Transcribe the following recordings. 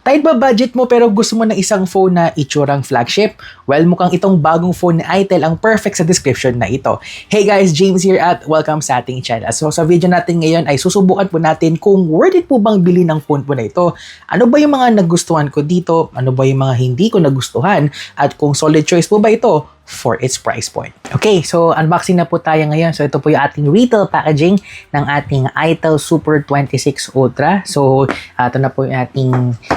Tight ba budget mo pero gusto mo ng isang phone na itsurang flagship? Well, mukhang itong bagong phone ni Itel ang perfect sa description na ito. Hey guys, James here at welcome sa ating channel. So sa video natin ngayon ay susubukan po natin kung worth it po bang bilhin ng phone po na ito. Ano ba yung mga nagustuhan ko dito? Ano ba yung mga hindi ko nagustuhan? At kung solid choice po ba ito for its price point. Okay, so unboxing na po tayo ngayon. So ito po yung ating retail packaging ng ating Itel Super 26 Ultra. So ito na po yung ating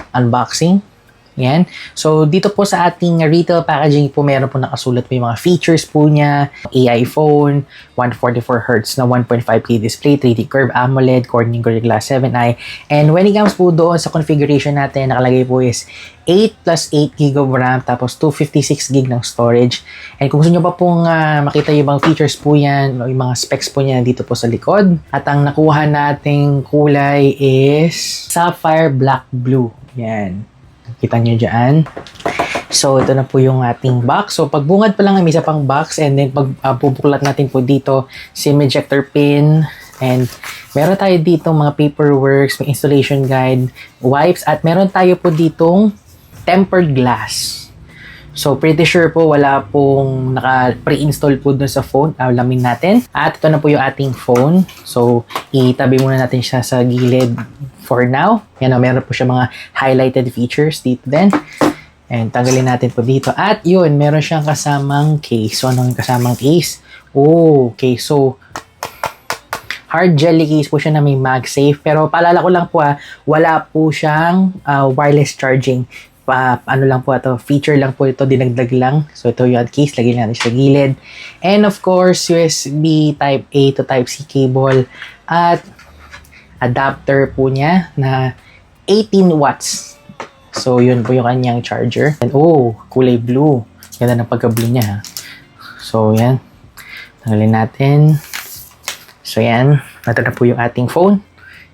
unboxing. Yan. So, dito po sa ating retail packaging po, meron po nakasulat po yung mga features po niya. AI phone, 144Hz na 1.5K display, 3D curve AMOLED, Corning Gorilla Glass 7i. And when it comes po doon sa configuration natin, nakalagay po is 8 plus 8 GB of RAM, tapos 256 GB ng storage. And kung gusto nyo pa pong makita yung mga features po yan, o yung mga specs po niya dito po sa likod. At ang nakuha nating kulay is Sapphire Black Blue. Yan. Kita nyo dyan. So, ito na po yung ating box. So, pagbungad pa lang, may isa pang box. And then, pag bubuklat natin po dito, SIM ejector pin. And, meron tayo dito mga paperworks, may installation guide, wipes. At meron tayo po ditong tempered glass. So, pretty sure po wala pong naka-pre-install po dun sa phone. Alamin natin. At ito na po yung ating phone. So, itabi muna natin siya sa gilid for now. Yan o, meron po siya mga highlighted features dito din. And tanggalin natin po dito. At yun, meron siyang kasamang case. So, anong kasamang case? Oh, okay. So, hard jelly case po siya na may MagSafe. Pero paalala ko lang po wala po siyang wireless charging. Ano lang po ito, feature lang po ito, dinagdag lang. So, ito yung case, lagyan natin sa gilid. And of course, USB Type A to Type C cable. At adapter po niya na 18 watts. So, yun po yung kanyang charger. And, oh, kulay blue. Ganda ng pagka-blue niya. So, yan. Tanggalin natin. So, yan. Ito na po yung ating phone.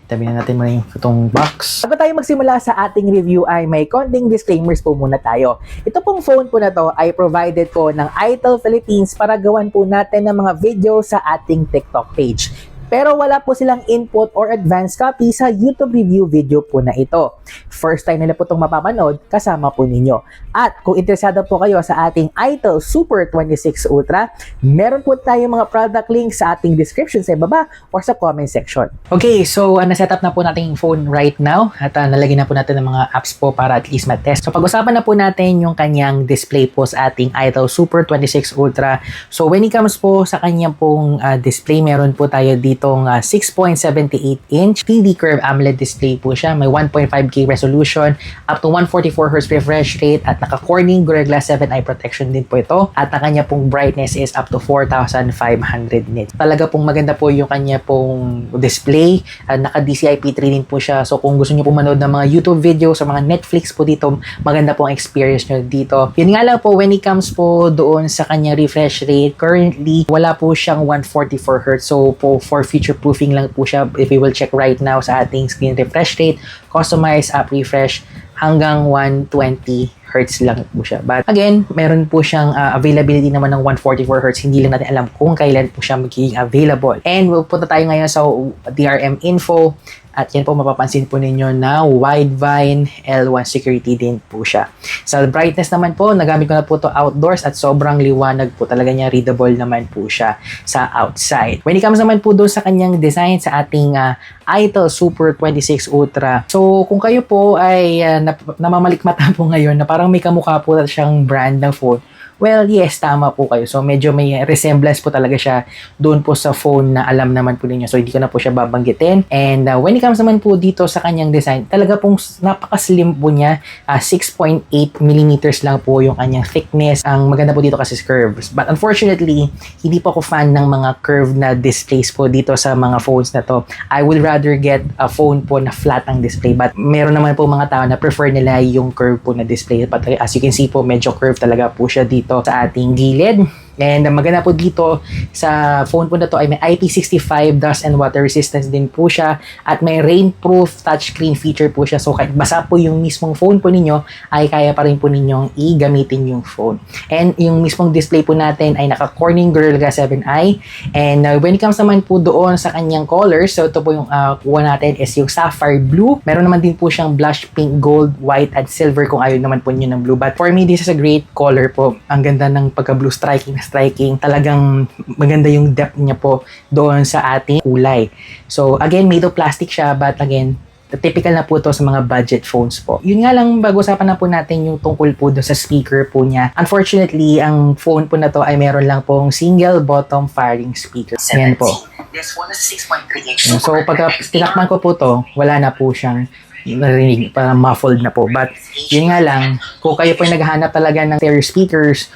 Tabi na natin muna yung itong box. Bago tayo magsimula sa ating review ay may konting disclaimers po muna tayo. Ito pong phone po na to ay provided po ng Itel Philippines para gawan po natin ng mga video sa ating TikTok page. Pero wala po silang input or advanced copy sa YouTube review video po na ito. First time nila po itong mapapanood, kasama po ninyo. At kung interesado po kayo sa ating Itel Super 26 Ultra, meron po tayong mga product links sa ating description sa baba or sa comment section. Okay, so na-setup na po natin yung phone right now at nalagyan na po natin ng mga apps po para at least matest. So pag-usapan na po natin yung kanyang display po sa ating Itel Super 26 Ultra. So when it comes po sa kanyang pong display, meron po tayo ditong 6.78-inch 3D curve AMOLED display po siya. May 1.5K resolution, up to 144Hz refresh rate, at naka-Corning Gorilla Glass 7i protection din po ito. At ang kanya pong brightness is up to 4,500 nits. Talaga pong maganda po yung kanya pong display. Naka-DCI P3 din po siya. So kung gusto niyo po manood ng mga YouTube videos sa mga Netflix po dito, maganda po ang experience nyo dito. Yun nga lang po, when it comes po doon sa kanyang refresh rate, currently, wala po siyang 144Hz. So po, for future proofing lang po siya, if we will check right now sa ating screen refresh rate, customize app refresh, hanggang 120 Hz lang po siya. But again, meron po siyang availability naman ng 144 Hz. Hindi lang natin alam kung kailan po siya magiging available. And punta tayo ngayon sa DRM info. At yan po, mapapansin po ninyo na Widevine L1 security din po siya. Sa brightness naman po, nagamit ko na po to outdoors at sobrang liwanag po. Talaga niya, readable naman po siya sa outside. When it comes naman po doon sa kanyang design sa ating Itel Super 26 Ultra. So, kung kayo po ay namamalikmata po ngayon na parang may kamukha po siyang brand ng phone, well, yes, tama po kayo. So, medyo may resemblance po talaga siya doon po sa phone na alam naman po ninyo. So, hindi ko na po siya babanggitin. And when it comes naman po dito sa kanyang design, talaga pong napaka-slim po niya. 6.8mm lang po yung kanyang thickness. Ang maganda po dito kasi is curves. But unfortunately, hindi po ako fan ng mga curved na displays po dito sa mga phones na to. I would rather get a phone po na flat ang display. But meron naman po mga tao na prefer nila yung curve po na display. But as you can see po, medyo curved talaga po siya dito sa ating gilid. And maganda po dito sa phone po na to ay may IP65 dust and water resistance din po siya at may rainproof touchscreen feature po siya. So kahit basa po yung mismong phone po ninyo ay kaya pa rin po ninyong i-gamitin yung phone. And yung mismong display po natin ay naka Corning Gorilla 7i. And when it comes naman po doon sa kanyang colors, so ito po yung kuha natin is yung sapphire blue. Meron naman din po siyang blush pink, gold, white at silver kung ayaw naman po nyo ng blue. But for me, this is a great color po. Ang ganda ng pagka-blue striking. Talagang maganda yung depth niya po doon sa ating kulay. So again, made of plastic siya, but again, typical na po to sa mga budget phones po. Yun nga lang, bago-usapan na po natin yung tungkol po doon sa speaker po niya. Unfortunately, ang phone po na to ay meron lang pong single bottom firing speaker. Yan po. This one is 6.3 inch. So pagka tinakman ko po to, wala na po siyang narinig, parang muffled na po. But yun nga lang, kung kayo po ay naghahanap talaga ng stereo speakers,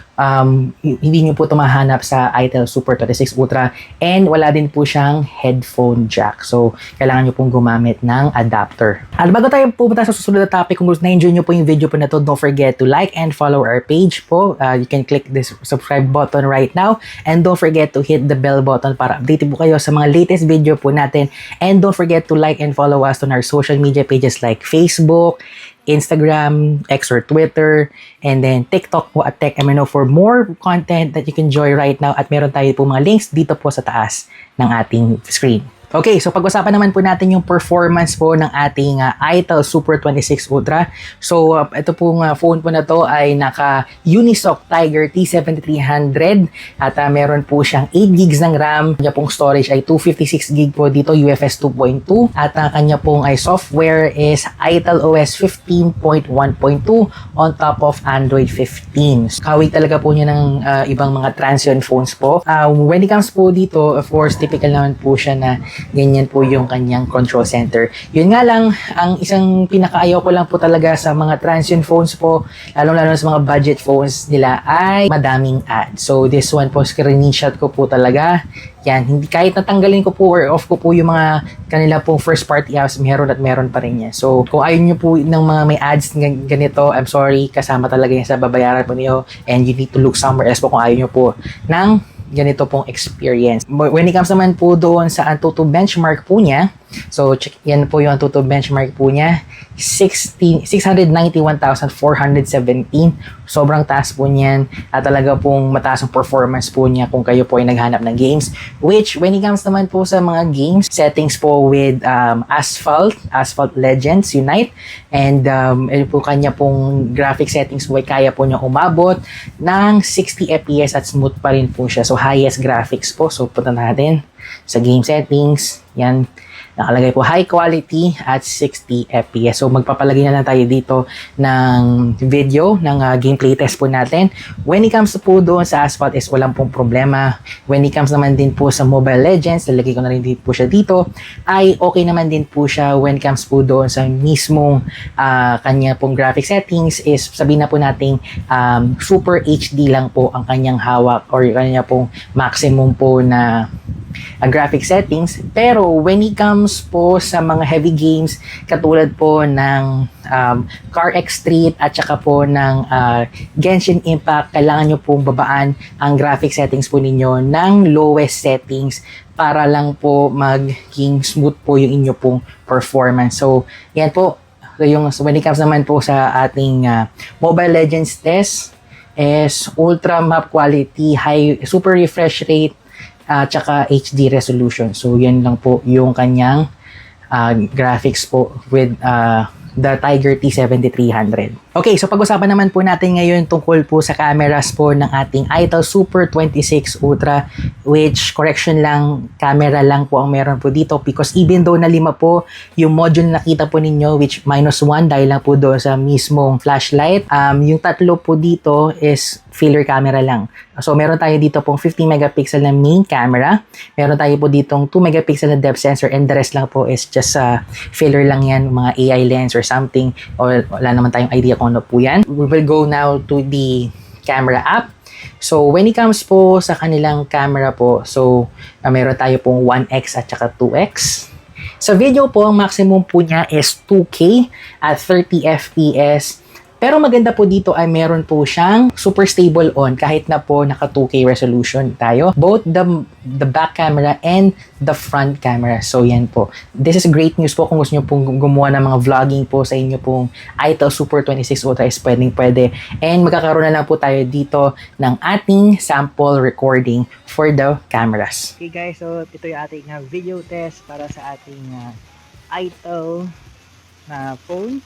hindi nyo po ito mahanap sa ITEL Super 26 Ultra, and wala din po siyang headphone jack. So, kailangan nyo pong gumamit ng adapter. At bago tayo pupunta sa susunod na topic, kung gusto na-enjoy nyo po yung video po na to, don't forget to like and follow our page po. You can click this subscribe button right now, and don't forget to hit the bell button para updated po kayo sa mga latest video po natin. And don't forget to like and follow us on our social media pages like Facebook, Instagram, X or Twitter, and then TikTok po at TechMNO for more content that you can enjoy right now. At meron tayo po mga links dito po sa taas ng ating screen. Okay, so pag-usapan naman po natin yung performance po ng ating ITEL Super 26 Ultra. So, ito pong phone po na to ay naka Unisoc Tiger T7300 at meron po siyang 8 gigs ng RAM. Kanya pong storage ay 256 gig po dito, UFS 2.2 at kanya pong ay software is ITEL OS 15.1.2 on top of Android 15. Kawig talaga po niya ng ibang mga transient phones po. When it comes po dito, of course, typical naman po siya na ganyan po yung kanyang control center. Yun nga lang, ang isang pinakaayaw ko lang po talaga sa mga transient phones po, lalong-lalo sa mga budget phones nila, ay madaming ads. So, this one po, screenshot ko po talaga. Yan, hindi, kahit natanggalin ko po or off ko po yung mga kanila pong first party apps, meron at meron pa rin yan. So, kung ayaw nyo po ng mga may ads ganito, I'm sorry, kasama talaga yan sa babayaran po niyo, and you need to look somewhere else po kung ayaw nyo po ng ganito pong experience. When it comes naman po doon sa Antutu benchmark po niya, so check, yan po yung Antutu benchmark po niya, 691,417. Sobrang taas po niyan at talaga pong mataas ang performance po niya kung kayo po ay naghanap ng games. Which, when it comes naman po sa mga games, settings po with Asphalt Legends Unite, and po kanya pong graphic settings po ay kaya po niya umabot ng 60 FPS at smooth pa rin po siya. So, highest graphics po. So, punta natin sa game settings. Yan. Nakalagay po high quality at 60 FPS. So magpapalagay na lang tayo dito ng video, ng gameplay test po natin. When it comes po doon sa Asphalt is walang pong problema. When it comes naman din po sa Mobile Legends, lalagay ko na rin din po siya dito, ay okay naman din po siya when it comes po doon sa mismong kanya pong graphic settings is sabihin na po nating Super HD lang po ang kanyang hawak or kanya pong maximum po na graphic settings. Pero when it comes po sa mga heavy games katulad po ng Car X Street at saka po ng Genshin Impact, kailangan nyo pong babaan ang graphic settings po ninyo ng lowest settings para lang po maging smooth po yung inyo pong performance. So yan po. So when it comes naman po sa ating Mobile Legends test is ultra map quality, high super refresh rate, tsaka HD resolution. So, yan lang po yung kanyang graphics po with the Tiger T7300. Okay, so pag-usapan naman po natin ngayon tungkol po sa cameras po ng ating ITEL Super 26 Ultra, which, correction lang, camera lang po ang meron po dito because even though na 5 po yung module na nakita po ninyo, which -1 dahil lang po doon sa mismong flashlight, yung 3 po dito is filler camera lang. So, meron tayo dito pong 50 megapixel na main camera. Meron tayo po ditong 2 megapixel na depth sensor, and the rest lang po is just filler lang yan, mga AI lens or something, or wala naman tayong idea kung ano po yan. We will go now to the camera app. So, when it comes po sa kanilang camera po, so, meron tayo pong 1x at saka 2x. Sa video po, ang maximum po niya is 2K at 30 FPS Pero maganda po dito ay meron po siyang super stable on kahit na po naka 2K resolution tayo. Both the back camera and the front camera. So yan po. This is great news po kung gusto nyo pong gumawa ng mga vlogging po sa inyo pong itel Super 26 Ultra is pwede. And magkakaroon na lang po tayo dito ng ating sample recording for the cameras. Okay guys, so ito yung ating video test para sa ating itel na phone.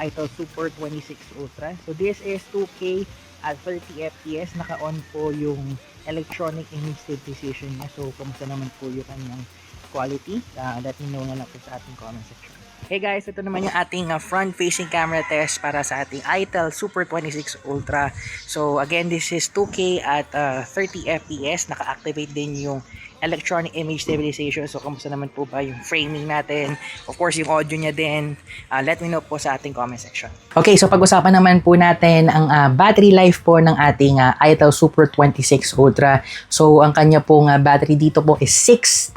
itel Super 26 Ultra. So this is 2K at 30 FPS. Naka-on po yung electronic image stabilization niya. So kamusta naman po yung kanyang quality? Let me know na lang po sa ating comment section. Hey guys, ito naman yung ating front-facing camera test para sa ating itel Super 26 Ultra. So again, this is 2K at 30 FPS. Naka-activate din yung electronic image stabilization. So kamusta naman po ba yung framing natin? Of course, yung audio niya din. Let me know po sa ating comment section. Okay, so pag-usapan naman po natin ang battery life po ng ating itel Super 26 Ultra. So ang kanya pong battery dito po is 6,000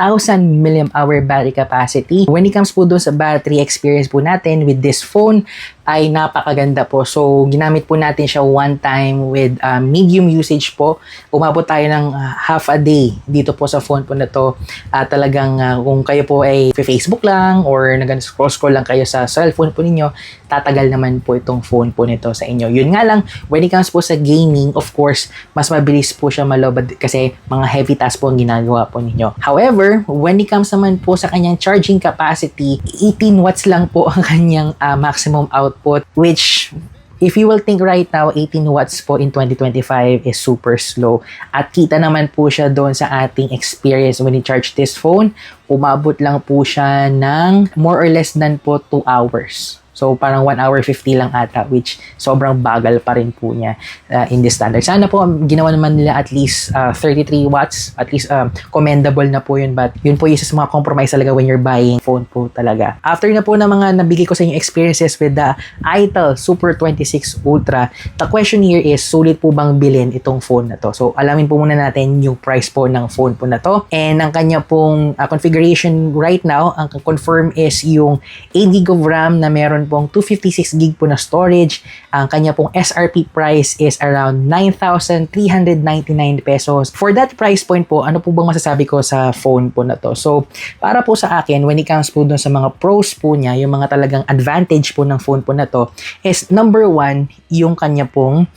mAh battery capacity. When it comes po doon sa battery experience po natin with this phone, ay napakaganda po. So, ginamit po natin siya one time with medium usage po. Umabot tayo ng half a day dito po sa phone po na to. Talagang kung kayo po ay Facebook lang or nag-scroll lang kayo sa cellphone po ninyo, tatagal naman po itong phone po nito sa inyo. Yun nga lang, when it comes po sa gaming, of course, mas mabilis po siya malobad kasi mga heavy task po ang ginagawa po ninyo. However, when it comes naman po sa kanyang charging capacity, 18 watts lang po ang kanyang maximum output, which if you will think right now, 18 watts po in 2025 is super slow. At kita naman po siya doon sa ating experience when you charge this phone, umabot lang po siya ng more or less than po 2 hours. So, parang 1 hour 50 lang ata, which sobrang bagal pa rin po niya in this standard. Sana po, ginawa naman nila at least 33 watts. At least, commendable na po yun. But, yun po isa sa mga compromise talaga when you're buying phone po talaga. After na po na mga nabigay ko sa inyo experiences with the itel Super 26 Ultra, the question here is, sulit po bang bilhin itong phone na to? So, alamin po muna natin yung price po ng phone po na to. And ang kanya pong configuration right now, ang confirm is yung 8GB of RAM na meron pong 256GB po na storage. Ang kanya pong SRP price is around 9,399 pesos. For that price point po, ano po bang masasabi ko sa phone po na to? So, para po sa akin, when it comes po dun sa mga pros po niya, yung mga talagang advantage po ng phone po na to, is number 1, yung kanya pong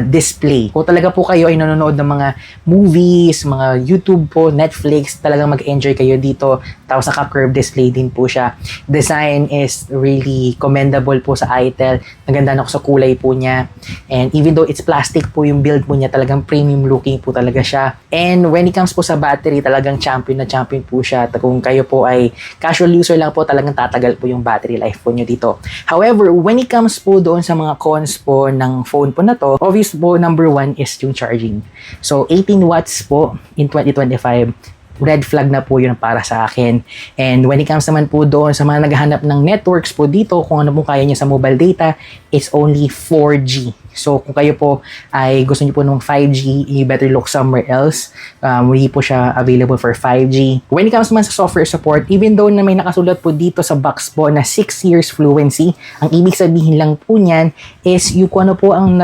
display. Kung talaga po kayo ay nanonood ng mga movies, mga YouTube po, Netflix, talagang mag-enjoy kayo dito. Tapos naka-curved display din po siya. Design is really commendable po sa itel. Naganda na ako sa kulay po niya. And even though it's plastic po yung build po niya, talagang premium looking po talaga siya. And when it comes po sa battery, talagang champion na champion po siya. Kung kayo po ay casual user lang po, talagang tatagal po yung battery life po niyo dito. However, when it comes po doon sa mga cons po ng phone po na to, obvious po, number 1 is yung charging. So, 18 watts po in 2025. Red flag na po yun para sa akin. And when it comes naman po doon sa mga naghahanap ng networks po dito, kung ano po kaya niya sa mobile data, it's only 4G. So, kung kayo po ay gusto niyo po ng 5G, you better look somewhere else. Hindi po siya available for 5G. When it comes naman sa software support, even though na may nakasulat po dito sa box po na 6 years fluency, ang ibig sabihin lang po niyan is yung kung ano po ang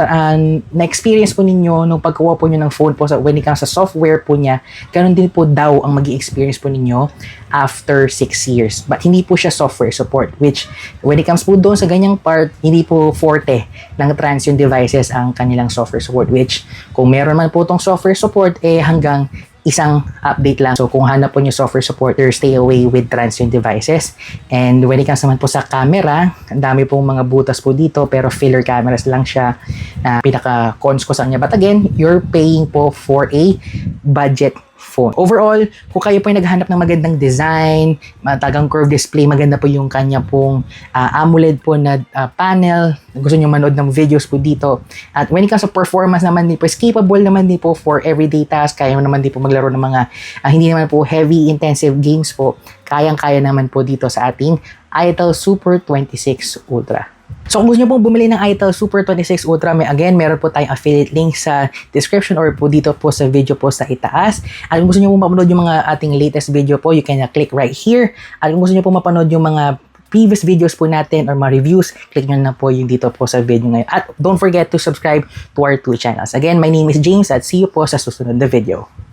na-experience po ninyo nung pagkuha po niyo ng phone po when it comes sa software po niya, ganun din po daw ang maging experience po ninyo after 6 years. But hindi po siya software support, which when it comes po doon sa ganyang part, hindi po forte ng Transsion devices ang kanilang software support, which kung meron man po itong software support, hanggang isang update lang. So, kung hanap po nyo software supporter, stay away with Transsion devices. And when it comes naman po sa camera, ang dami pong mga butas po dito, pero filler cameras lang siya. Pinaka-cons ko sa kanya. But again, you're paying po for a budget phone. Overall, kung kayo po ay naghahanap ng magandang design, matagang curved display, maganda po yung kanya pong AMOLED po na panel, gusto nyo manood ng videos po dito. At when it comes to performance naman din po, is capable naman din po for everyday task. Kaya naman din po maglaro ng mga hindi naman po heavy intensive games po. Kayang-kaya naman po dito sa ating itel Super 26 Ultra. So kung gusto nyo pong bumili ng itel Super 26 Ultra, meron po tayong affiliate link sa description or po dito po sa video po sa itaas. At kung gusto nyo pong mapanood yung mga ating latest video po, you can click right here. At kung gusto nyo pong mapanood yung mga previous videos po natin or mga reviews, click nyo na po yung dito po sa video ngayon. At don't forget to subscribe to our 2 channels. Again, my name is James at see you po sa susunod na video.